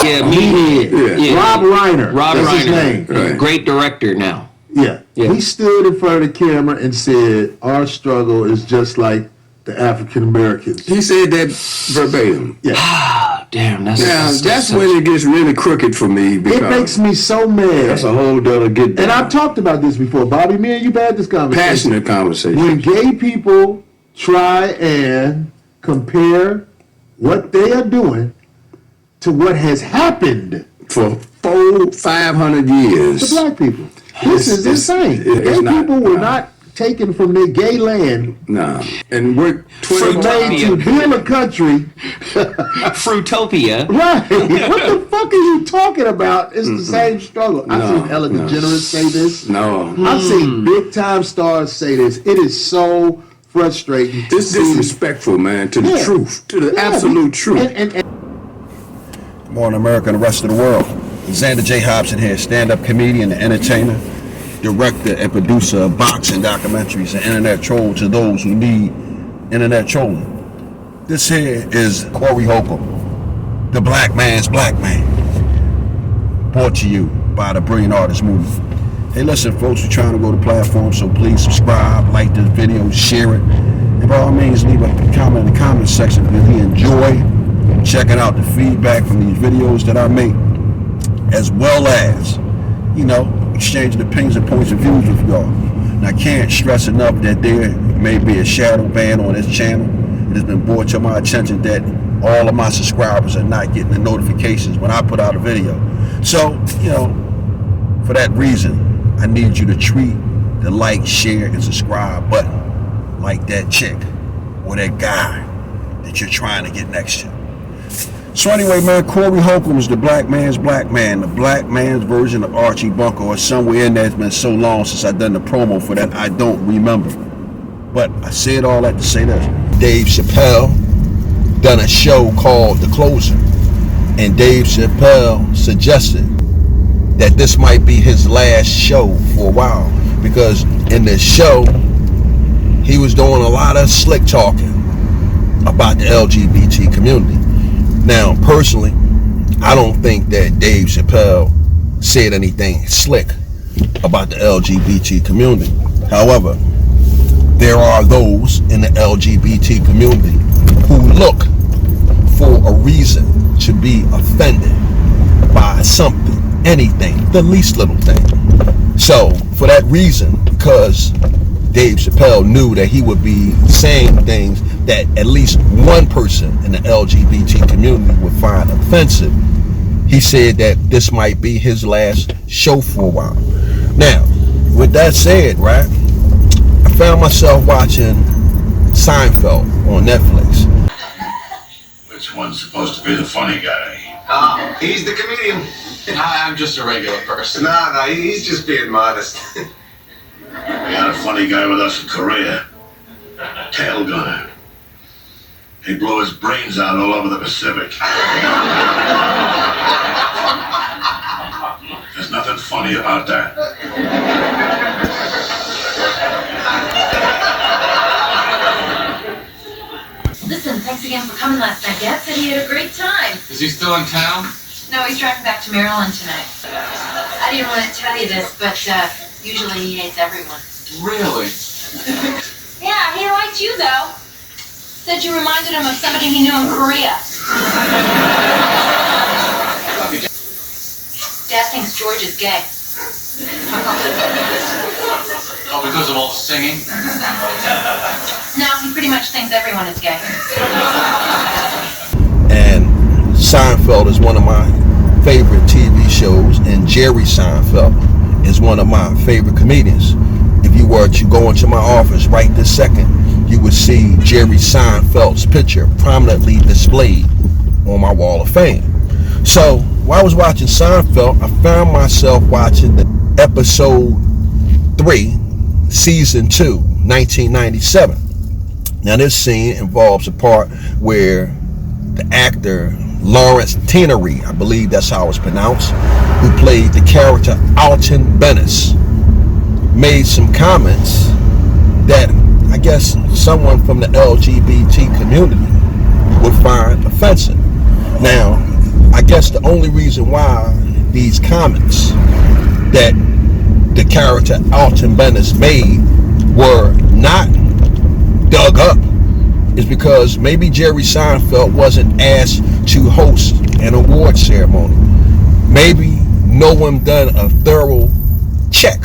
Yeah, Meathead. Yeah. Rob Reiner. Rob That's Reiner. his name. Right. Great director now. Yeah. He stood in front of the camera and said, our struggle is just like the African Americans. He said that verbatim. Yeah. Damn, that's when it gets really crooked for me. Because it makes me so mad. That's a whole other get down. And I've talked about this before. Bobby, me and you've had this conversation. Passionate conversation. When gay people try and compare what they are doing to what has happened for 500 years to black people. This is insane. Gay people were not taken from their gay land. No. And we're made to build a country. Fruitopia. Right. What the fuck are you talking about? It's the same struggle. I've seen Ellen DeGeneres say this. No. I've seen big time stars say this. It is so frustrating. This disrespectful, man, to the truth. To the absolute truth. Morning, America and the rest of the world. Xander J. Hobson here, stand-up comedian and entertainer, director and producer of boxing documentaries and internet troll to those who need internet trolling. This here is Corey Holcomb, the black man's black man, brought to you by the Brilliant Artist Movement. Hey, listen, folks, we're trying to grow the platform, so please subscribe, like this video, share it, and by all means, leave a comment in the comment section if you enjoy checking out the feedback from these videos that I make, as well as, exchanging opinions and points of views with y'all. And I can't stress enough that there may be a shadow ban on this channel. It has been brought to my attention that all of my subscribers are not getting the notifications when I put out a video. So, for that reason, I need you to treat the like, share, and subscribe button like that chick or that guy that you're trying to get next to. So anyway, man, Corey Holcomb is the black man's black man, the black man's version of Archie Bunker, or somewhere in there. It's been so long since I've done the promo for that, I don't remember. But I said all that to say this. Dave Chappelle done a show called The Closer, and Dave Chappelle suggested that this might be his last show for a while, because in this show, he was doing a lot of slick talking about the LGBT community. Now, personally, I don't think that Dave Chappelle said anything slick about the LGBT community. However, there are those in the LGBT community who look for a reason to be offended by something, anything, the least little thing. So, for that reason, because Dave Chappelle knew that he would be saying things that at least one person in the LGBT community would find offensive, he said that this might be his last show for a while. Now, with that said, right, I found myself watching Seinfeld on Netflix. Which one's supposed to be the funny guy? Oh, he's the comedian. I'm just a regular person. No, he's just being modest. We had a funny guy with us in Korea. Tail gunner. He blew his brains out all over the Pacific. There's nothing funny about that. Listen, thanks again for coming last night. Dad said he had a great time. Is he still in town? No, he's driving back to Maryland tonight. I didn't want to tell you this, but usually he hates everyone. Really? Yeah, he liked you, though. Said you reminded him of somebody he knew in Korea. Dad thinks George is gay. Oh, because of all the singing? No, he pretty much thinks everyone is gay. And Seinfeld is one of my favorite TV shows, and Jerry Seinfeld is one of my favorite comedians. If you were to go into my office right this second, you would see Jerry Seinfeld's picture prominently displayed on my wall of fame. So while I was watching Seinfeld, I found myself watching the episode 3, season 2, 1997. Now this scene involves a part where the actor Lawrence Tinery, I believe that's how it's pronounced, who played the character Alton Bennis, made some comments that I guess someone from the LGBT community would find offensive. Now, I guess the only reason why these comments that the character Alton Bennis made were not dug up is because maybe Jerry Seinfeld wasn't asked to host an award ceremony. Maybe no one done a thorough check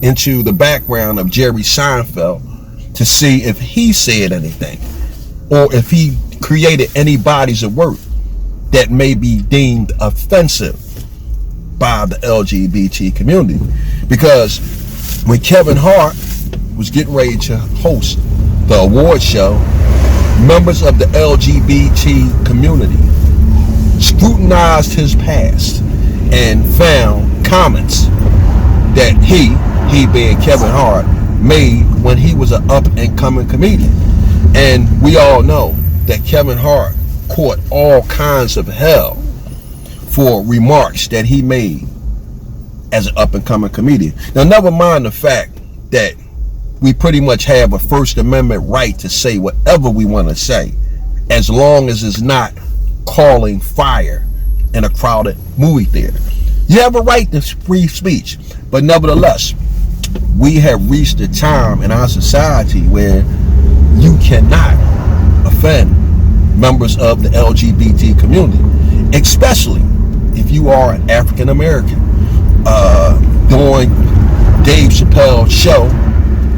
into the background of Jerry Seinfeld to see if he said anything or if he created any bodies of work that may be deemed offensive by the LGBT community. Because when Kevin Hart was getting ready to host the award show, members of the LGBT community scrutinized his past and found comments that he being Kevin Hart, made when he was an up-and-coming comedian. And we all know that Kevin Hart caught all kinds of hell for remarks that he made as an up-and-coming comedian. Now, never mind the fact that we pretty much have a First Amendment right to say whatever we want to say, as long as it's not calling fire in a crowded movie theater. You have a right to free speech, but nevertheless, we have reached a time in our society where you cannot offend members of the LGBT community, especially if you are an African American. During Dave Chappelle's show,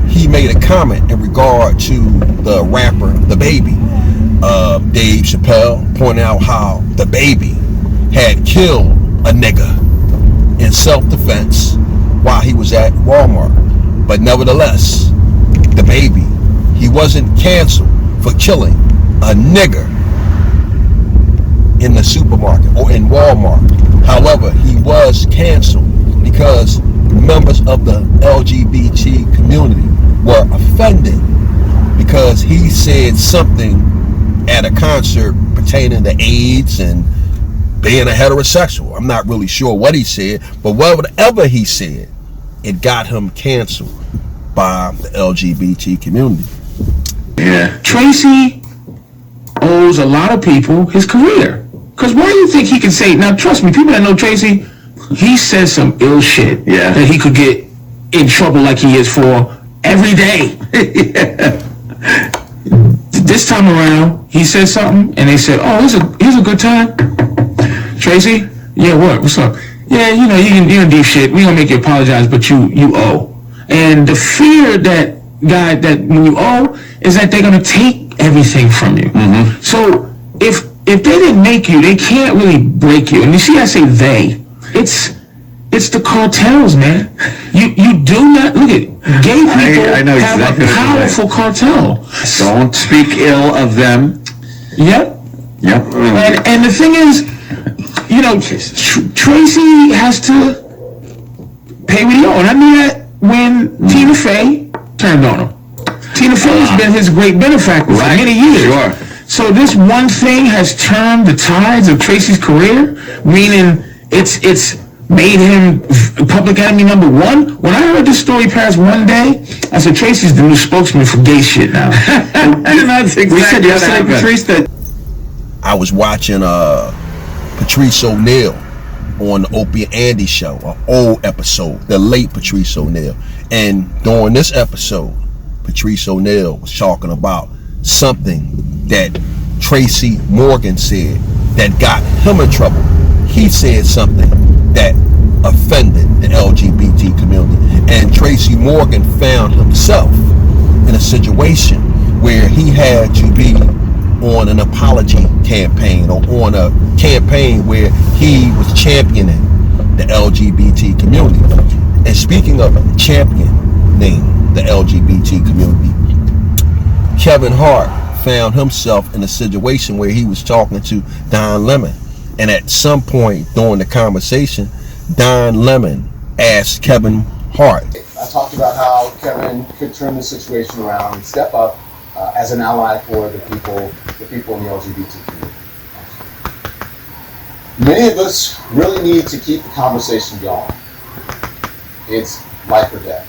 he made a comment in regard to the rapper The Baby. Dave Chappelle pointed out how The Baby had killed a nigga in self-defense while he was at Walmart. But nevertheless, The Baby, he wasn't canceled for killing a nigger in the supermarket or in Walmart. However, he was canceled because members of the LGBT community were offended because he said something at a concert pertaining to AIDS and being a heterosexual. I'm not really sure what he said, but whatever he said, it got him canceled by the LGBT community. Yeah. Tracy owes a lot of people his career. Because why do you think he can say, now trust me, people that know Tracy, he says some ill shit that he could get in trouble like he is for every day. This time around, he said something and they said, oh, here's a good time. Tracy? Yeah, what? What's up? Yeah, you know, you can do shit. We gonna make you apologize, but you owe. And the fear that when you owe is that they're gonna take everything from you. Mm-hmm. So if they didn't make you, they can't really break you. And you see, I say they. It's the cartels, man. You do not look at gay people I know have exactly a powerful cartel. Don't speak ill of them. Yep. Yep. And the thing is, you know, Tracy has to pay what he owes. And I knew that when Tina Fey turned on him. Tina Fey has been his great benefactor for many years. Sure. So this one thing has turned the tides of Tracy's career, meaning it's made him public enemy number one. When I heard this story past one day, I said, Tracy's the new spokesman for gay shit now. That's exactly we said yesterday, what Patrice, that I was watching Patrice O'Neal on the Opie and Andy show, an old episode, the late Patrice O'Neal. And during this episode, Patrice O'Neal was talking about something that Tracy Morgan said that got him in trouble. He said something that offended the LGBT community. And Tracy Morgan found himself in a situation where he had to be on an apology campaign or on a campaign where he was championing the LGBT community. And speaking of championing the LGBT community, Kevin Hart found himself in a situation where he was talking to Don Lemon. And at some point during the conversation, Don Lemon asked Kevin Hart. I talked about how Kevin could turn the situation around and step up as an ally for the people in the LGBT community. Many of us really need to keep the conversation going. It's life or death.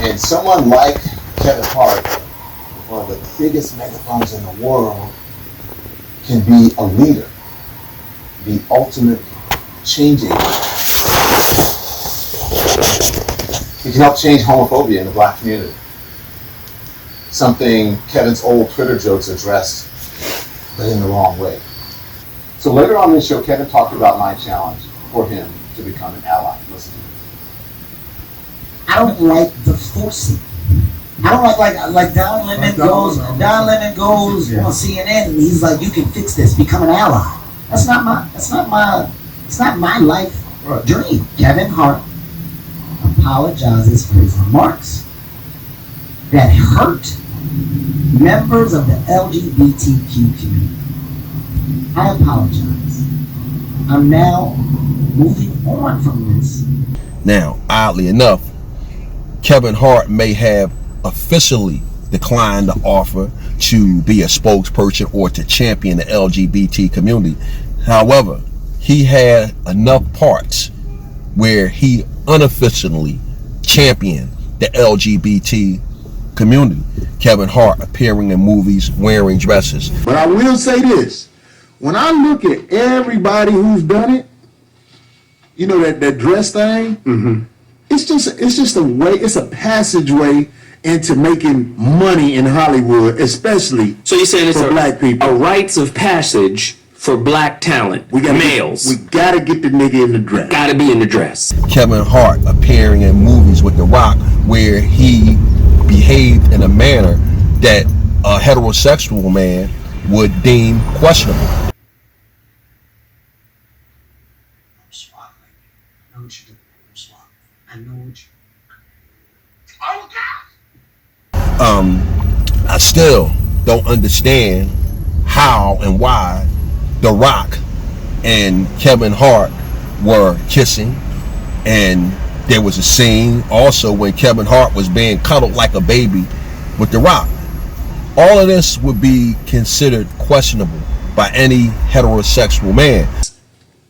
And someone like Kevin Hart, one of the biggest megaphones in the world, can be a leader the ultimate change agent. He can help change homophobia in the black community. Something Kevin's old Twitter jokes addressed, but in the wrong way. So later on in the show, Kevin talked about my challenge for him to become an ally. Listen to this. I don't like the forcing. I don't like Don Lemon goes on CNN and he's like, you can fix this, become an ally. That's not my life dream. Kevin Hart apologizes for his remarks that hurt members of the LGBTQ community. I apologize. I'm now moving on from this. Now, oddly enough, Kevin Hart may have officially declined the offer to be a spokesperson or to champion the LGBT community. However, he had enough parts where he unofficially championed the LGBT community. Kevin Hart appearing in movies, wearing dresses. But I will say this. When I look at everybody who's done it, you know, that dress thing, it's just a way, it's a passageway into making money in Hollywood, especially So you're saying it's for black people. a rites of passage for black talent, males. We gotta get the nigga in the dress. Gotta be in the dress. Kevin Hart appearing in movies with The Rock where he behaved in a manner that a heterosexual man would deem questionable. I'm swallowing. I know what you're doing. I'm swallowing. I know what you. Oh God! I still don't understand how and why The Rock and Kevin Hart were kissing, and there was a scene also when Kevin Hart was being cuddled like a baby with The Rock. All of this would be considered questionable by any heterosexual man.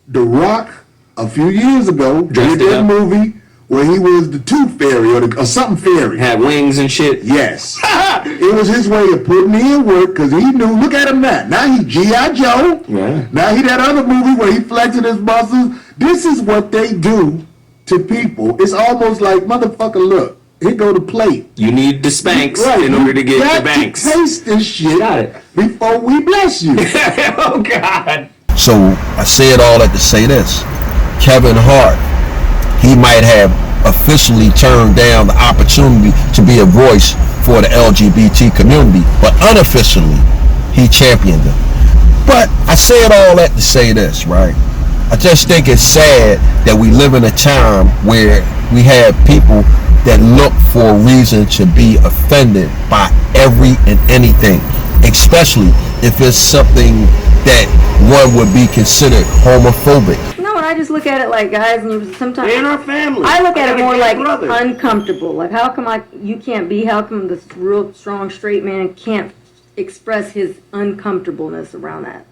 The Rock, a few years ago, Dressed did it that up. movie where he was the tooth fairy or something fairy. Had wings and shit. Yes. It was his way of putting in work because he knew, look at him now. Now he G.I. Joe. Yeah. Now he that other movie where he flexing his muscles. This is what they do to people. It's almost like, motherfucker, look, here go the plate. You need the Spanx Right, in order to you get got the banks. to taste this shit Got it. before we bless you. Oh God. So I say it all to say this. Kevin Hart, he might have officially turned down the opportunity to be a voice for the LGBT community, but unofficially, he championed them. But I say it all to say this, right? I just think it's sad that we live in a time where we have people that look for a reason to be offended by every and anything, especially if it's something that one would be considered homophobic. No, and I just look at it like, guys, and you sometimes They're in our family. I look at it more like brother. uncomfortable. Like, how come how come this real strong straight man can't express his uncomfortableness around that?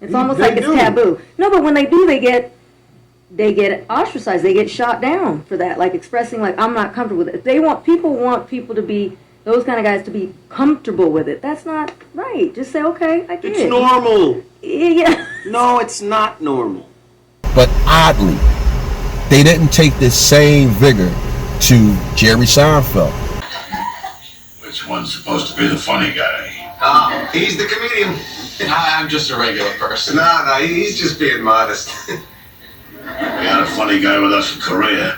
It's almost like it's taboo. No, but when they do, they get ostracized. They get shot down for that, like expressing like, I'm not comfortable with it. People want people to be, those kind of guys to be comfortable with it. That's not right. Just say, okay, I get it. It's normal. Yeah. No, it's not normal. But oddly, they didn't take this same vigor to Jerry Seinfeld. Which one's supposed to be the funny guy? He's the comedian. I'm just a regular person. No, he's just being modest. We had a funny guy with us in Korea.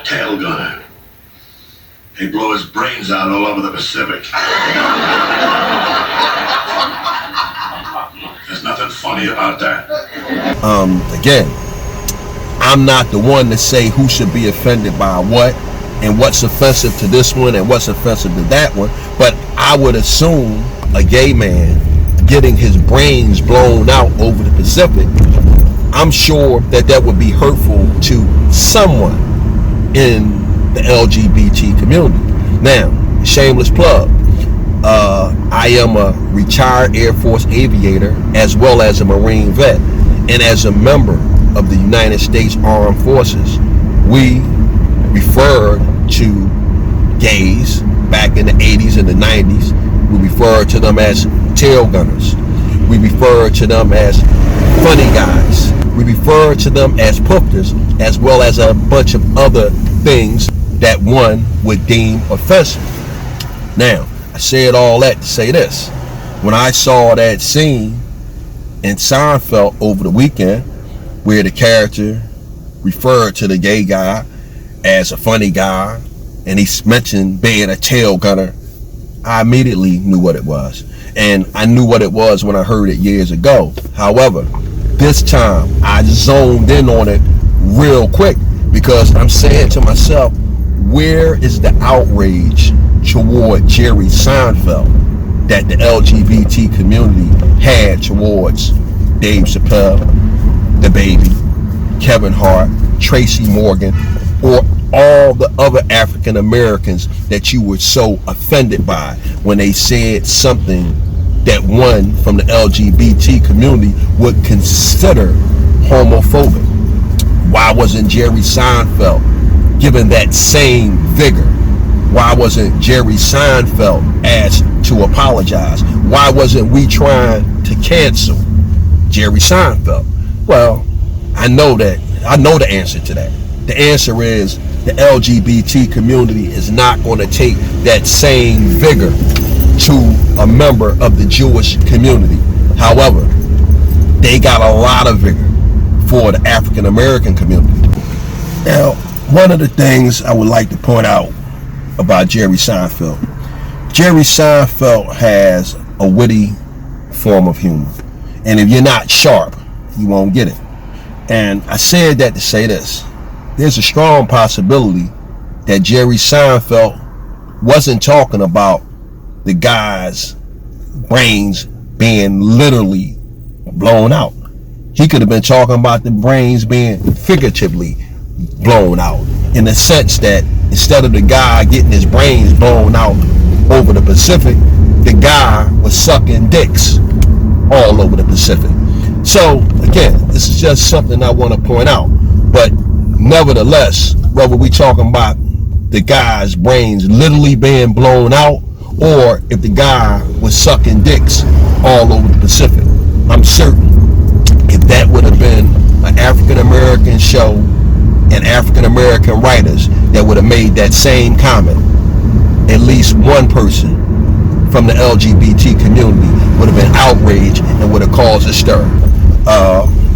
Tail gunner. He blew his brains out all over the Pacific. There's nothing funny about that. Again, I'm not the one to say who should be offended by what and what's offensive to this one and what's offensive to that one, but I would assume a gay man getting his brains blown out over the Pacific, I'm sure that would be hurtful to someone in the LGBT community. Now, shameless plug, I am a retired Air Force aviator as well as a Marine vet, and as a member of the United States Armed Forces, we referred to gays back in the 80s and the 90s. We referred to them as tail gunners. We refer to them as funny guys. We refer to them as pufters, as well as a bunch of other things that one would deem offensive. Now, I said all that to say this. When I saw that scene in Seinfeld over the weekend, where the character referred to the gay guy as a funny guy, and he mentioned being a tail gunner, I immediately knew what it was. And I knew what it was when I heard it years ago. However, this time I zoned in on it real quick, because I'm saying to myself, where is the outrage toward Jerry Seinfeld that the LGBT community had towards Dave Chappelle, the Baby, Kevin Hart, Tracy Morgan, or all the other African Americans that you were so offended by when they said something that one from the LGBT community would consider homophobic? Why wasn't Jerry Seinfeld given that same vigor? Why wasn't Jerry Seinfeld asked to apologize? Why wasn't we trying to cancel Jerry Seinfeld? Well, I know the answer to that. The answer is the LGBT community is not going to take that same vigor to a member of the Jewish community. However, they got a lot of vigor for the African American community. Now, one of the things I would like to point out about Jerry Seinfeld has a witty form of humor. And if you're not sharp, you won't get it. And I said that to say this. There's a strong possibility that Jerry Seinfeld wasn't talking about the guy's brains being literally blown out. He could have been talking about the brains being figuratively blown out, in the sense that instead of the guy getting his brains blown out over the Pacific, the guy was sucking dicks all over the Pacific. So again, this is just something I want to point out. But nevertheless, whether we talking about the guy's brains literally being blown out, or if the guy was sucking dicks all over the Pacific, I'm certain if that would have been an African American show and African American writers that would have made that same comment, at least one person from the LGBT community would have been outraged and would have caused a stir.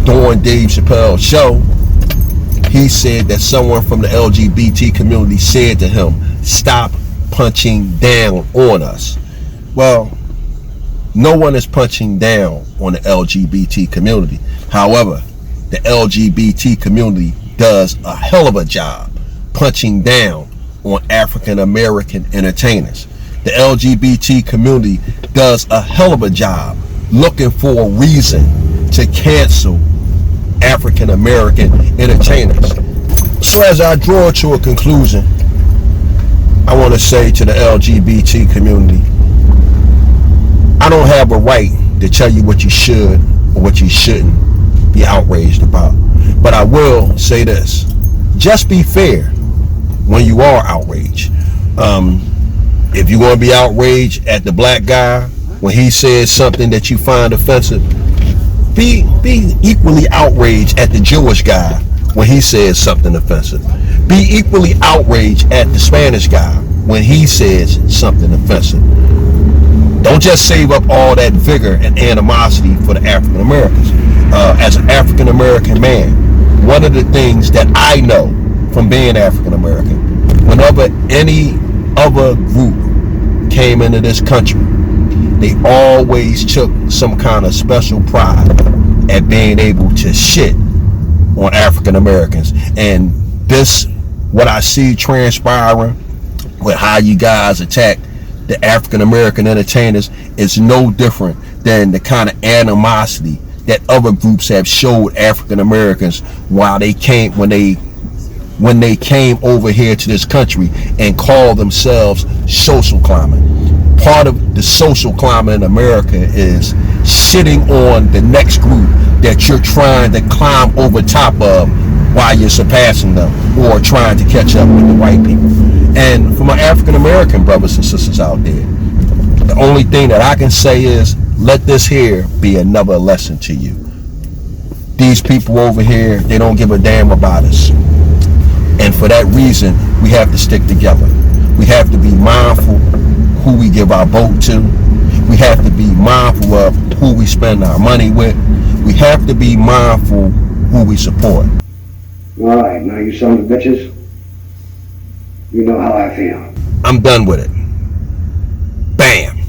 During Dave Chappelle's show, he said that someone from the LGBT community said to him, "Stop punching down on us." Well, no one is punching down on the LGBT community. However, the LGBT community does a hell of a job punching down on African American entertainers. The LGBT community does a hell of a job looking for a reason to cancel African American entertainers. So as I draw to a conclusion, I want to say to the LGBT community, I don't have a right to tell you what you should or what you shouldn't be outraged about. But I will say this, just be fair when you are outraged. If you're going to be outraged at the black guy when he says something that you find offensive, be equally outraged at the Jewish guy when he says something offensive. Be equally outraged at the Spanish guy when he says something offensive. Don't just save up all that vigor and animosity for the African Americans. As an African American man, one of the things that I know from being African American, whenever any other group came into this country, they always took some kind of special pride at being able to shit on African Americans. And this, what I see transpiring with how you guys attack the African American entertainers, is no different than the kind of animosity that other groups have showed African Americans when they came over here to this country and called themselves social climbing. Part of the social climate in America is shitting on the next group that you're trying to climb over top of while you're surpassing them or trying to catch up with the white people. And for my African American brothers and sisters out there, the only thing that I can say is let this here be another lesson to you. These people over here, they don't give a damn about us. And for that reason, we have to stick together. We have to be mindful who we give our vote to. We have to be mindful of who we spend our money with. We have to be mindful who we support. All right, now you sons of bitches, you know how I feel. I'm done with it. BAM.